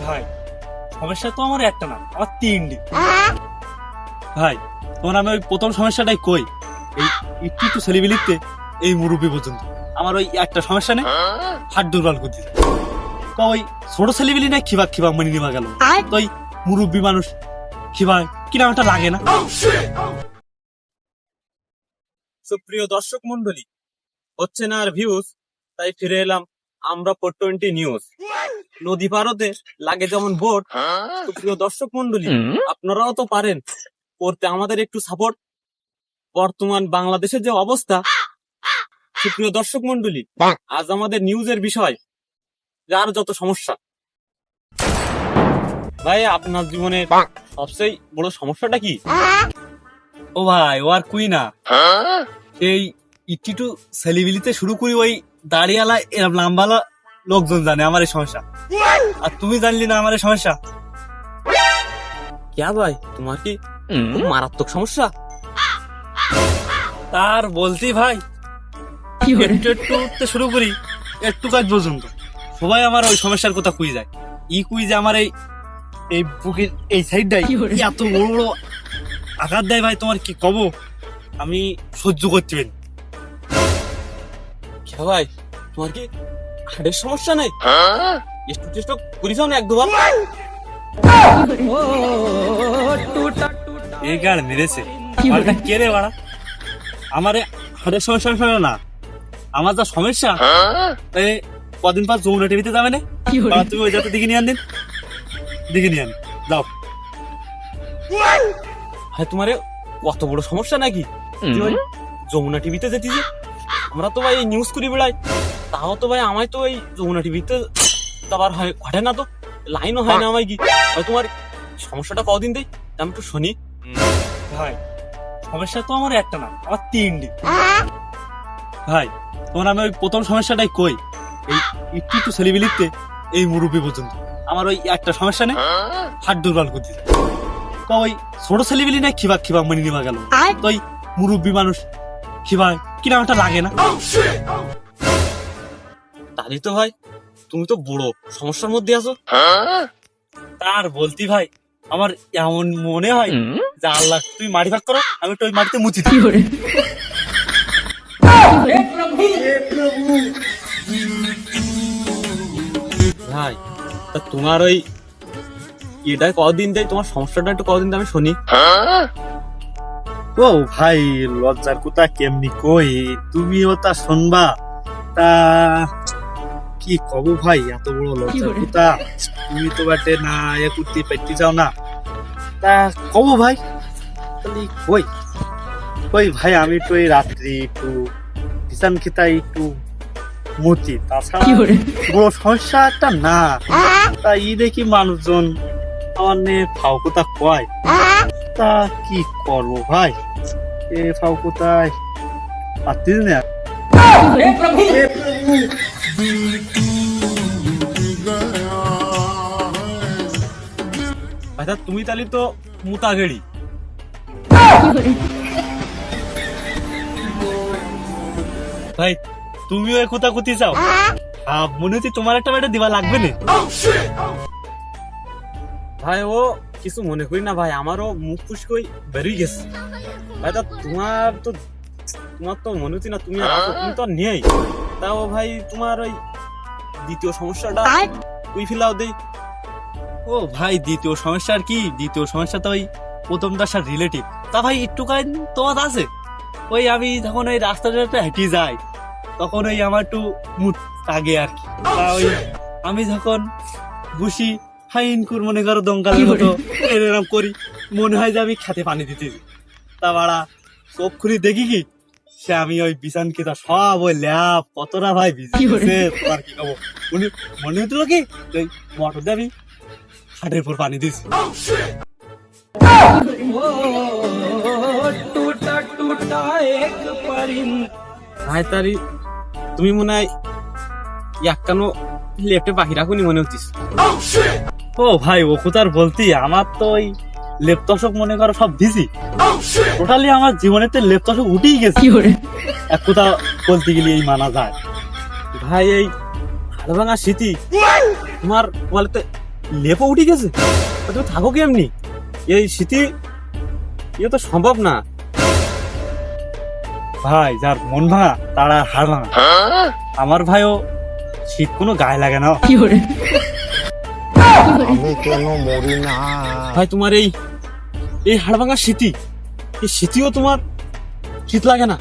ভাই সমস্যা তো আমার একটা না, আমার তিনটি। ভাই তোমার আমি ওই প্রথম সমস্যাটাই কই, এই একটু একটু ছেলেবিলিতে এই মুরব্বী পর্যন্ত আমার ওই একটা সমস্যা নেই, হাত দুর্বল করতে ওই ছোট ছেলেবিলি না খিবাক খিবাক মানি নিবা গেল, তো ওই মুরব্বী মানুষ খিবা কিনা একটা লাগে না। সুপ্রিয় দর্শক মন্ডলী, হচ্ছে না আর ভিউজ, তাই ফিরে এলাম আমরা 420 নিউজ। নদী পারতে লাগে যেমন বোট, সুপ্রিয় দর্শক মন্ডলী আপনারাও তো পারেন করতে আমাদের একটু সাপোর্ট। বর্তমান বাংলাদেশের যে অবস্থা, সুপ্রিয় দর্শক মন্ডলী আজ আমাদের নিউজের বিষয় যার যত সমস্যা। ভাই আপনার জীবনে সবচেয়ে বড় সমস্যাটা কি? ও ভাই ও আর কুই না, এই একটু ছেলেবিলিতে শুরু করি ওই দাড়িওয়ালা এরকম লাম্বালা লোকজন জানে আমার এই সমস্যা, আর তুমি জানলি না আমার এই সমস্যা। क्या ভাই তোমার কি মারাত্মক সমস্যা? তার বলতি ভাই একটু একটু উঠতে শুরু করি একটু কাজ পর্যন্ত সবাই আমার ওই সমস্যার কথা কুই যায়। কুই যে আমার এই বুকের এই সাইডটাই এত বড় বড় আঘাত দেয় ভাই, তোমার কি কব, আমি সহ্য করতে পারি। ভাই তোমার কি হাড়ের সমস্যা নেই? একটু চেষ্টা করিস না এক দুবার? এই গাড় মেরেছে কে রে বাড়া? আমার হাড়ের সমস্যা না, আমার যা সমস্যা কদিন পর যমুনা টিভিতে যাবে না, তুমি ওই যাতে দিকে নিয়ে আন দিন, দিকে নিয়ে আন যাও। ভাই তোমার কত বড় সমস্যা নাকি যমুনা টিভিতে যেতে? আমরা তো ভাই নিউজ করি বেড়াই, তাও তো ভাই আমায় তো এই যমুনা টিভিতে যাবার হয় ঘটে না, তো লাইনও হয় না আমায় কি। ভাই তোমার সমস্যাটা কদিন দেই আমি একটু শুনি। ভাই সমস্যা তো আমার একটা না, আমার তিনটি। ভাই তোমার আমি ওই প্রথম সমস্যাটাই কই, এই একটু একটু ছেলেবিলিতে এই মুরব্বী পর্যন্ত আমার ওই একটা সমস্যা নেই, হাত দুর্বল করতে ওই ছোট ছেলেবিলি না খিবাক খিবাক মানি নিবা গেল, তো ওই মুরব্বী মানুষ খিবা কিনা একটা লাগে না। তাই তো ভাই তুমি তো বড় সমস্যার মধ্যে আছো। তার বলতি ভাই আমার এমন মনে হয় যে আল্লাহ তুমি মাটি ভাগ করো, আমি একটু ওই মাটিতে মুছি দিই। ভাই তা তোমার ওই এটা কদিন দেয়, তোমার সমস্যাটা একটু কদিন দেয় আমি শুনি। ও ভাই লজ্জার কথা কেমনি কই, তুমিও তা শুনবা, তা কি কব ভাই, এত বড় লজ্জার কথা তুমি তো বাটে না এ করতে পারতে যাও না, তা কব ভাই কই কই ভাই আমি তো এই রাত্রি একটু বিছান খেতাই একটু মতি, তাছাড়া বড় সমস্যা একটা না। তা দেখি মানুষজন আমার নিয়ে ফাও কথা কয়, তা কি করবো ভাই, এ ফাও কোথায় পারতিস না। আচ্ছা তুমি তাহলে তো মুতা গেড়ি, ভাই তুমিও এ কোথা কুতি চাও, মনে হচ্ছে তোমার একটা বেটা দিবা লাগবে না। ভাই ও কিছু মনে করি না ভাই, আমারও মুখ ফুসকই বেরিয়ে গেছে ভাই। তা তোমার তো মনে হচ্ছে না তুমি তো নেই, তাও ভাই তোমার ওই দ্বিতীয় সমস্যাটা তুই ফিলাও দেই। ও ভাই দ্বিতীয় সমস্যা আর কি, দ্বিতীয় সমস্যা তো ওই প্রথমটার সাথে রিলেটিভ। তা ভাই একটু কাজ তোমার আছে, ওই আমি যখন ওই রাস্তাটা হেঁটে যাই তখন ওই আমার একটু মুড লাগে আর কি, তা ওই আমি যখন বসি ফাইন করে মনে করো দমকালের মতো এরকম করি, মনে হয় যে আমি খেতে পানি দিতেছি, তা বাড়া চোখ খুলি দেখি কি সে আমি ওই বিছান খেতা সব ওই ল্যাপ কতটা ভাই ভিজে, তোমার কি কব মনে হইতো কি ওই মোটর দিয়ে আমি হাটের উপর পানি দিছি। ভাই তারি তুমি মনে হয় একখানো লেফটে পাখি রাখুনি মনে হচ্ছিস। ও ভাই ও কোথার বলতি, আমার তো ওই লেপতশক মনে করো সব ভিজি, টোটালি আমার জীবনেতে লেপতশক উঠেই গেছে এক কোথা বলতে গেলে এই মানা যায়। ভাই এই হাড় ভাঙা স্মৃতি তোমার বলতে লেপও উঠে গেছে, তা তুমি থাকো কি এমনি? এই শীতে ইয়ে তো সম্ভব না। ভাই যার মন ভাঙা তারা হার ভাঙা। আমার ভাইও শীত কোনো গায়ে লাগে না। আমি কেন মরি না? ভাই তোমার এই এই হাড় ভাঙা স্মৃতি, এই স্মৃতিও তোমার শীত লাগে না?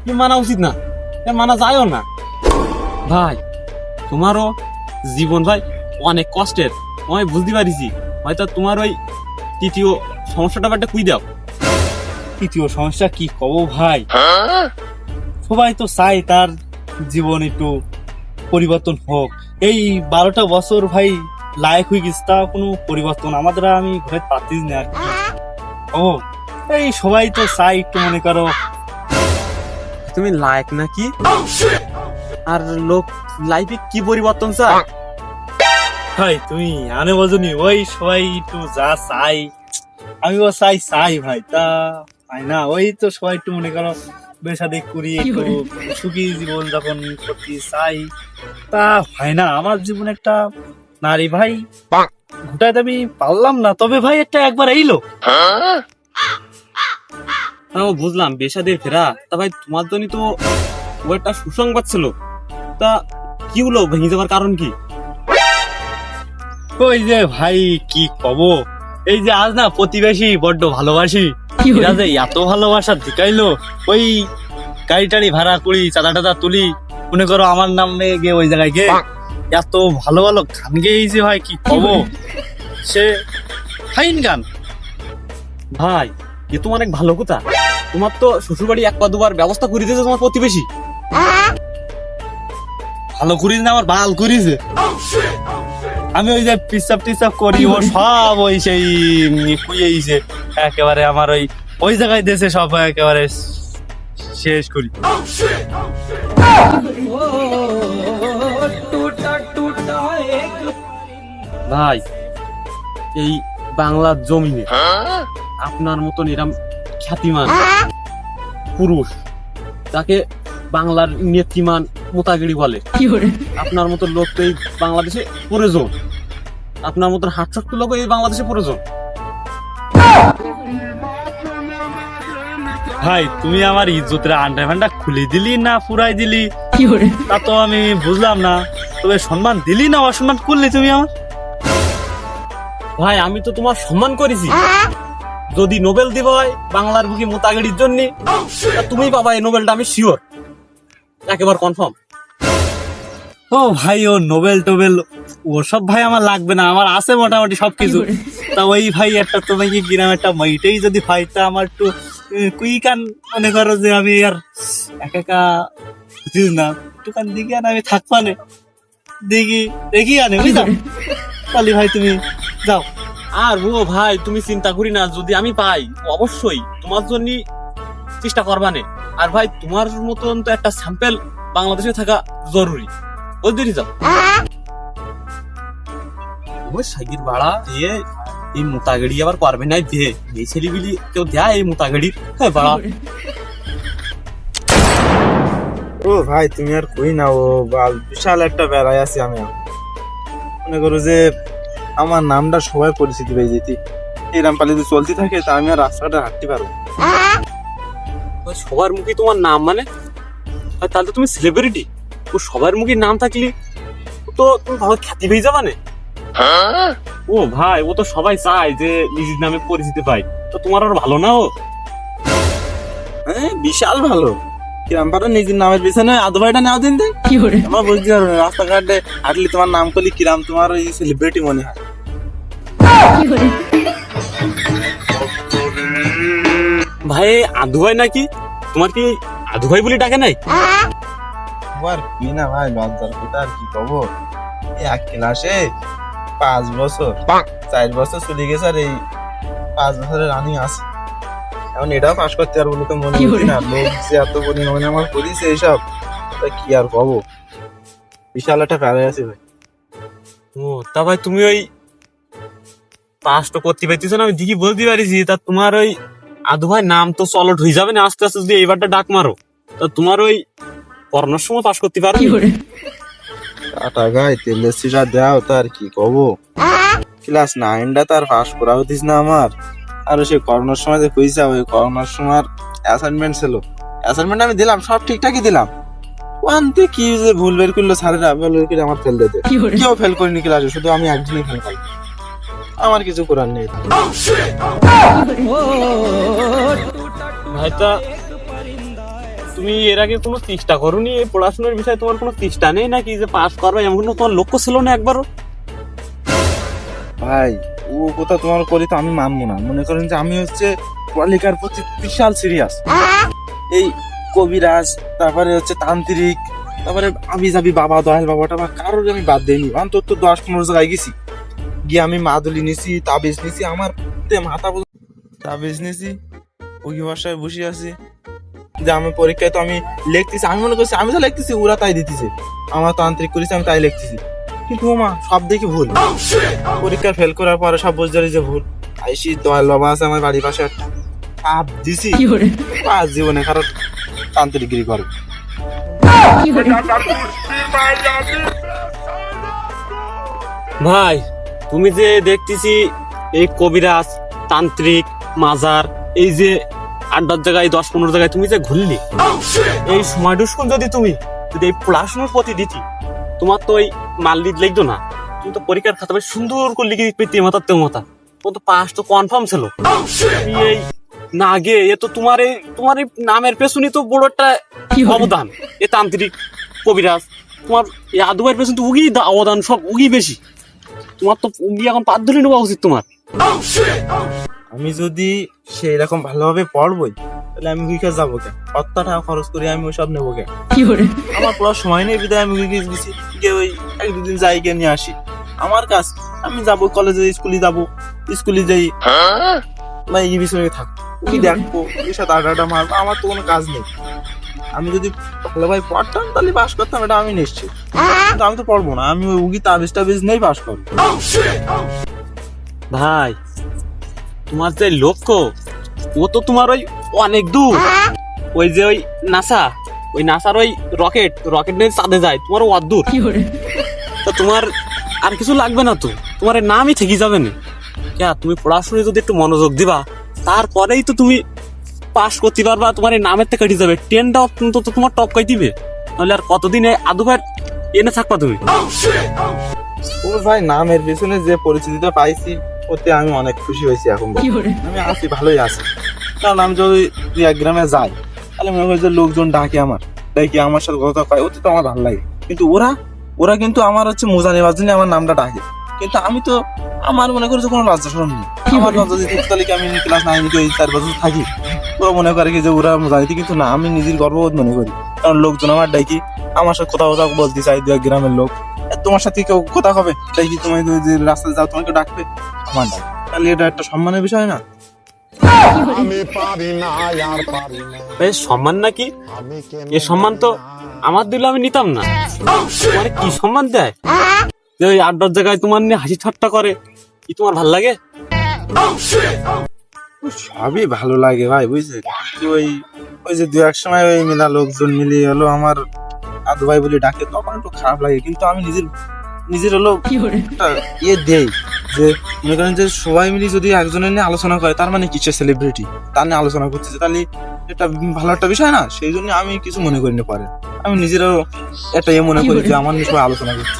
কি মানা উচিত না, এ মানা যায়ও না। ভাই তোমারও জীবন ভাই অনেক কষ্টের, আমি বুঝতে পারিছি। হয়তো তোমার ওই তৃতীয় সমস্যাটা একটা কুই দাও। তৃতীয় সমস্যা কি কব ভাই, সবাই তো চাই তার জীবন একটু পরিবর্তন হোক। এই 12টা বছর ভাই লাইক হয়ে গেছে, তা কোনো পরিবর্তন আমাদের আমি ঘরে পাচ্ছিস না আর কি। ও এই সবাই তো চাই একটু মনে করো। তুমি লাইক নাকি? আর লোক লাইফে কি পরিবর্তন চায়? ভাই তুমি আনে বোঝনি, ওই সবাই একটু যা চাই আমিও চাই ভাই, তা হয় না। ওই তো সবাই একটু মনে করো বেশাদি করি, একটু সুখী জীবন যাপন করতে চাই, তা হয় না। আমার জীবনে একটা নারী ভাই ঘুটাইতে আমি পারলাম না, তবে ভাই একটা একবার এইলো। হ্যাঁ বুঝলাম, বেশাদের ফেরা। তা ভাই তোমার জন্য তো ও একটা সুসংবাদ ছিল, তা কি হলো? ভেঙে যাবার কারণ কি? ওই যে ভাই কি কব, এই যে আজ না প্রতিবেশী বড্ড ভালোবাসি, এরা যে এত ভালোবাসা দেখাইলো, ওই গাড়ি টাড়ি ভাড়া করি, চাঁদা টাদা তুলি, মনে করো আমার নামে গিয়ে ওই জায়গায় গিয়ে এত ভালো ভালো গান গেয়েছে ভাই, কি কব, সে ফাইন গান। ভাই এ তো অনেক ভালো কথা। তোমার তো শ্বশুর বাড়ি 1 বা 2 বার ব্যবস্থা করে দিয়েছে তোমার প্রতিবেশী। ভালো করিস না, আমার ভাল করিছে। আমি ওই যে পিসাব টিসাব করি, ও সব ওই সেই কুইয়েছে একেবারে, আমার ওই ওই জায়গায় দেশে সব একেবারে শেষ করি। ভাই এই বাংলার জমিনে আপনার মতন এরম খ্যাতিমান পুরুষ, তাকে বাংলার নেত্রীমান মোতাগিরি বলে। আপনার মতন লোক তো এই বাংলাদেশে প্রয়োজন, আপনার মতন হাটশক্ত লোক এই বাংলাদেশে প্রয়োজন। ভাই তুমি আমার ইজ্জতের আন্ডা ফান্ডা খুলে দিলি না পুরাই দিলি তা তো আমি বুঝলাম না, তবে সম্মান দিলি না অসম্মান করলি তুমি আমার? ভাই আমি তো তোমার সম্মান করেছি। যদি নোবেল দিব হয় বাংলার বুকে মোতাগিরির জন্য, তুমি পাবা এই নোবেলটা, আমি শিওর, একেবারে কনফার্ম। ও ভাই ও নোবেল টোবেল ওসব ভাই আমার লাগবে না, আমার আছে মোটামুটি সবকিছু। তা ওই ভাই একটা তোমাকে গ্রাম একটা মাইটাই যদি ভাই, তা আমার একটু কুইকান মনে করো যে আমি আর একা একা বুঝিস না, একটুখান দিকে আর আমি থাকবা না, দেখি আনে বুঝলাম। তাহলে ভাই তুমি যাও। আর ও ভাই তুমি চিন্তা করি না, যদি আমি পাই অবশ্যই তোমার জন্য চেষ্টা করবানে। আর ভাই তোমার মতন তো একটা স্যাম্পল বাংলাদেশে থাকা জরুরি, বুঝতে যাও। ওই সাইকেল ভাড়া দিয়ে এই মোতাগিরি আবার পারবে না, দিয়ে এই ছেলেবিলি কেউ দেয় এই মোতাগিরির ভাড়া। ও ভাই তুমি আর কই না, ও বিশাল একটা বেড়ায় আছি আমি। মনে করো যে আমার নামটা সবাই পরিচিতি পেয়ে যেতি, এরম পালিতে চলতে থাকে, তা আমি আর রাস্তাটা হাঁটতে পারবো। সবার মুখে তোমার নাম, মানে তাহলে তো তুমি সেলিব্রিটি। ও সবার মুখে নাম থাকলে তো তুমি ভালো খ্যাতি পেয়ে যাবা না। ও ভাই ও তো সবাই চায় যে নিজের নামে পরিচিতি পায়, তো তোমার আর ভালো না? ও হ্যাঁ বিশাল ভালো, কিরাম পারো নিজের নামের পিছনে আধ ভাইটা নেওয়া দিন দেয়। আমার বুঝতে পারবো না, রাস্তাঘাটে হাঁটলে তোমার নাম করলে কিরাম তোমার ওই সেলিব্রিটি মনে হয়। ভাই আধু ভাই নাকি? তোমার কি আধু ভাই বলে ডাকে নাই? আর কি না ভাই, লজ্জার কথা আর কি কব। এক ক্লাসে 5 বছর 4 বছর চলে গেছে, আর এই 5 বছরের রানিং আছে। এখন এটাও পাস করতে পারবো তো মনে হচ্ছে না। লোক যে এত পরিমাণে আমার করিছে এইসব, তা কি আর কব, বিশাল একটা প্যারায় আছে ভাই। ও তা ভাই তুমি ওই পাস তো করতে পারতেছ না, আমি দিকে বলতে পারিছি। তা তোমার ওই আধু ভাই নাম তো চলট হয়ে যাবে না আস্তে আস্তে, যদি এইবারটা ডাক মারো তা তোমার ওই পড়ানোর সময় পাস করতে পারো। কাটা গায়ে তেলের সিটা দাও তার কি কব। ক্লাস 9টা তার পাস করা হতিস না আমার। আর সে করোনার সময় যে কইছা, ওই করোনার সময় অ্যাসাইনমেন্ট ছিল, অ্যাসাইনমেন্ট আমি দিলাম, সব ঠিকঠাকই দিলাম। ওয়ানতে কি যে ভুল বের করলো স্যারেরা, ভুল বের করে আমার ফেল দিতে। কেউ ফেল করিনি ক্লাসে, শুধু আমি একজনই ফেল করি। আমার কিছু করার নেই। ভাইটা তুমি এর আগে কোনো চেষ্টা করোনি এই পড়াশোনার বিষয়ে? তোমার কোনো চেষ্টা নেই নাকি যে পাস করবে, এমন কোনো তোমার লক্ষ্য ছিল না একবারও? ভাই ও কথা তোমার করি তো আমি মানবো না। মনে করেন যে আমি হচ্ছে পড়ালেখার প্রতি বিশাল সিরিয়াস। এই কবিরাজ, তারপরে হচ্ছে তান্ত্রিক, তারপরে আবি যাবি বাবা, দয়াল বাবাটা বা কারোর আমি বাদ দেয়নি। অন্তত 10-15 জায়গায় গেছি, গিয়ে আমি মাদুলি নিছি, তাবিজ নিছি, আমার মাথা তাবিজ নিছি, ওই বাসায় বসে আছি যে আমি পরীক্ষায় তো আমি লিখতেছি, আমি মনে করছি আমি যা লিখতেছি ওরা তাই দিতেছে, আমার তান্ত্রিক করেছি আমি তাই লিখতেছি। কিন্তু মা সব দেখি ভুল। পরীক্ষা ফেল করার পরে সব বুঝতে যে ভুল। আইসি দয়াল বাবা আছে আমার বাড়ির পাশে, একটা পাপ দিছি, পাঁচ জীবনে কারো তান্ত্রিকগিরি করে। ভাই তুমি যে দেখতেছি এই কবিরাজ, তান্ত্রিক, মাজার, এই যে 8-10 জায়গায় 10-15 জায়গায় তুমি যে ঘুরলি, এই সময়টুকু যদি তুমি এই পড়াশোনার প্রতি দিতি, তোমার তো ওই মাল্লি লিখতো না। তুমি তো পরীক্ষার খাতা সুন্দর করে লিখে পেতে মাথা তেও মাথা, তোমার তো পাস তো কনফার্ম ছিল। তুমি এই না গে, এ তো তোমার এই নামের পেছনে তো বড় একটা অবদান। এ তান্ত্রিক, কবিরাজ, তোমার এই আদুবাইয়ের পেছনে তো উগি অবদান, সব উগি বেশি। তোমার তো উগি এখন পাত ধরে নেওয়া উচিত তোমার। আমি যদি সেই রকম ভালোভাবে পড়বই, তাহলে আমি উইকে যাবো কেন? কত টাকা খরচ করি আমি ওইসব নেবো কেন? আমার পড়ার সময় নেই, বিদায় আমি উইকে গেছি, গিয়ে ওই 1-2 দিন যাই গিয়ে নিয়ে আসি। আমার কাজ, আমি যাবো কলেজে, স্কুলে যাবো, স্কুলে যাই বা এই বিষয়ে থাকবো, উকি দেখবো, ওই সাথে আড্ডা মারবো, আমার তো কোনো কাজ নেই। আমি যদি ভালোভাবে পড়তাম তাহলে পাস করতাম, এটা আমি নিশ্চিত। কিন্তু আমি তো পড়বো না, আমি ওই উগি তাবিজ নেই পাস করবো। ভাই তোমার যে লক্ষ্য, ও তো তোমার ওই অনেক দূর। ওই যে ওই নাসা, ওই নাসার ওই রকেট নিয়ে চাঁদে যায়, তোমার ও দূর। তো তোমার আর কিছু লাগবে না, তো তোমার নামই থেকে যাবে না। তুমি পড়াশোনায় যদি একটু মনোযোগ দিবা, তারপরেই তো তুমি পাস করতে পারবা, তোমার এই নামের থেকে কেটে যাবে। 10টা তো তোমার টপ কাই দিবে, নাহলে আর কতদিন আদু ভাই এনে থাকবা তুমি? ও ভাই, নামের পেছনে যে পরিচিতিটা পাইছি ওতে আমি অনেক খুশি হয়েছি। এখন আমি আছি, ভালোই আছি। কারণ আমি যদি 1 গ্রামে যাই, তাহলে মনে হয় যে লোকজন ডাকে আমার সাথে কথা কয়, ওতে তো আমার ভালো লাগে। কিন্তু ওরা কিন্তু আমার হচ্ছে মোজা নেওয়ার জন্য আমার নামটা ডাকে। কিন্তু আমি তো, আমার মনে করি যে কোনো লজ্জা শরম নেই। আমার লজ্জা দিতে তাহলে কি আমি ক্লাস 9 4 বছর থাকি? ওরা মনে করে কি যে ওরা মোজা দিতে, কিন্তু না, আমি নিজের গর্ববোধ মনে করি। কারণ লোকজন আমার ডাকি, আমার সাথে কথা বলতে চাই। 2 গ্রামের লোক তোমার সাথে কেউ কথা হবে, তাই কি তুমি যে রাস্তায় যাও তোমাকে ডাকবে, আমার ডাক, তাহলে এটা একটা সম্মানের বিষয় না? বেশ সম্মান নাকি? এ সম্মান তো আমার দিলে আমি নিতাম না। তোমার কি সম্মান দেয় যে ওই 8-10 জায়গায় তোমার নিয়ে হাসি ঠাট্টা করে? কি তোমার ভাল লাগে? সবই ভালো লাগে ভাই, বুঝলি। ওই যে 2-1 সময় ওই মেলা লোকজন মিলিয়ে হলো আমার আদু ভাই বলে ডাকে, তখন একটু খারাপ লাগে। কিন্তু আমি নিজের হলো ইয়ে দেই যে, মনে করেন যে সবাই মিলে যদি একজনের নিয়ে আলোচনা করে, তার মানে কিছু সেলিব্রিটি তার নিয়ে আলোচনা করতেছে, তাহলে এটা ভালো একটা বিষয় না? সেই জন্য আমি কিছু মনে করি না পরে, আমি নিজেরও একটা মনে করি যে আমার নিয়ে সবাই আলোচনা করছে।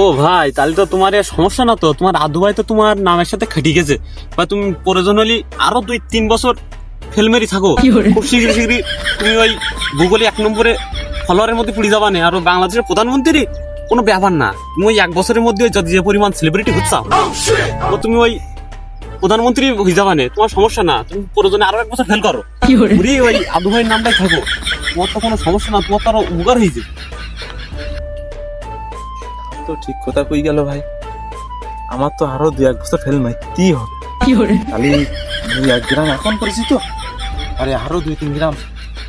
ও ভাই, তাহলে তো তোমার এর সমস্যা না তো? তোমার আদু ভাই তো তোমার নামের সাথে খেটে গেছে, বা তুমি প্রয়োজন হলে আরো 2-3 বছর ফেল মেরি থাকো, খুব শীঘ্রই তুমি ওই গুগলে 1 নম্বরে ফলোয়ারের মধ্যে পড়ে যাবা না। আর বাংলাদেশের প্রধানমন্ত্রী কোনো ব্যাপার না, তুমি ওই 1 বছরের মধ্যে যদি যে পরিমাণ সেলিব্রিটি হচ্ছাও, তুমি ওই প্রধানমন্ত্রী হয়ে যাবা না, তোমার সমস্যা না। তুমি প্রয়োজনে আরো 1 বছর ফেল করো, ওই আদু ভাইয়ের নামটাই থাকো, তোমার তো কোনো সমস্যা না, তোমার তো আরো উপকার হয়েছে। তো ঠিক কথা কই গেল ভাই, আমার তো আরো 2-1 বছর ফেল মারতেই হবে। খালি 2-1 গ্রাম এখন পরিচিত, আরে আরো 2-3 গ্রাম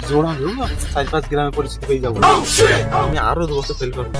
জোড়া হলো, 4-5 গ্রামে পরিচিত হয়ে যাবো। আমি আরো 2 বছর ফেল করবো।